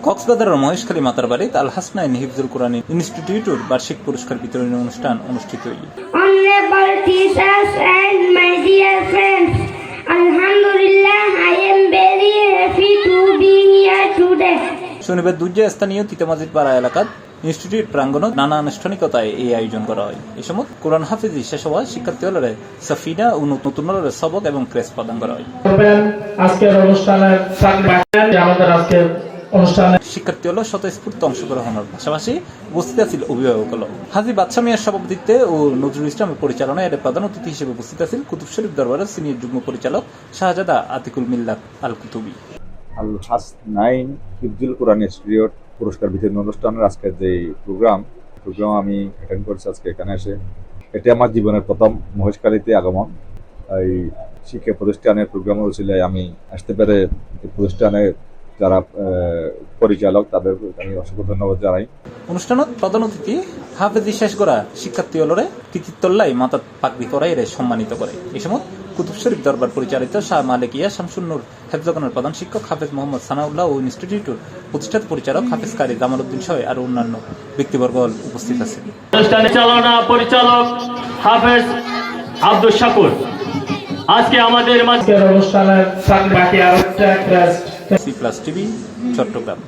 কক্সবাজারের মহেশখালী মাতার বাড়িতে আল হাসনাইন হিফজুল কোরআন ইনস্টিটিউটের বার্ষিক পুরস্কার বিতরণী অনুষ্ঠান অনুষ্ঠিত হয়েছে। Honorable teachers and my dear friends, Alhamdulillah, I am very happy to be here today. শনিবার দুর্জয় স্থানীয় তিতামাজিদ পাড়া এলাকার ইনস্টিটিউট প্রাঙ্গণ নানা আনুষ্ঠানিকতায় এই আয়োজন করা হয়। এই সময় কোরআন হাফিজি শেষ হওয়া শিক্ষার্থীদের সাফিনা ও নতুন সবক এবং ক্রেস প্রদান করা হয়। আজকের অনুষ্ঠানে শিক্ষার্থী হল স্বতঃস্ফূর্ত অংশগ্রহণের পাশাপাশি উপস্থিত আছেন অভিভাবক হল হাজী বাদশা মিয়ার সভাপতিত্বে ও নজরুল ইসলামের পরিচালনায় এর প্রধান অতিথি হিসেবে উপস্থিত আছেন কুতুব শরীফ দরবারের সিনিয়র যুগ্ম পরিচালক শাহজাদা আতিকুল মিল্লাত আল কুতুবী। আল হাসনাইন হিফজুল কোরআন ইনস্টিটিউট পুরস্কার বিতরণ অনুষ্ঠানের আজকের যে প্রোগ্রাম আমি অ্যাটেন্ড করছি আজকে এখানে এসে। এটি আমার জীবনের প্রথম মহেশখালীতে আগমন। এই শিক্ষা প্রতিষ্ঠানের প্রোগ্রামের উছিলায় আমি আসতে পেরে এই প্রতিষ্ঠানের যারা পরিচালক তাদের আমি অসংখ্য ধন্যবাদ জানাই। অনুষ্ঠানত প্রধান অতিথি হাফেজি শেষ করা শিক্ষার্থী হলরে কৃতিত্বল্লাই মাতা পাগড়ি করাই সম্মানিত করে। এই সময় কুতুব শরীফ দরবার পরিচালিত শাহ মালিকিয়া শামসুন্নুর হেফজখানার প্রধান শিক্ষক হাফেজ মোহাম্মদ সানাউল্লাহ ও ইনস্টিটিউটের প্রতিষ্ঠাতা পরিচালক হাফেজ কারি জামাল উদ্দিন সহ আরো অন্যান্য ব্যক্তিবর্গ উপস্থিত আছেন। অনুষ্ঠানের চালনা পরিচালক হাফেজ আব্দুল শাকুর। আজকে আমাদের অনুষ্ঠানের বাকি আরেকটা সি প্লাস টিভি চট্টগ্রাম।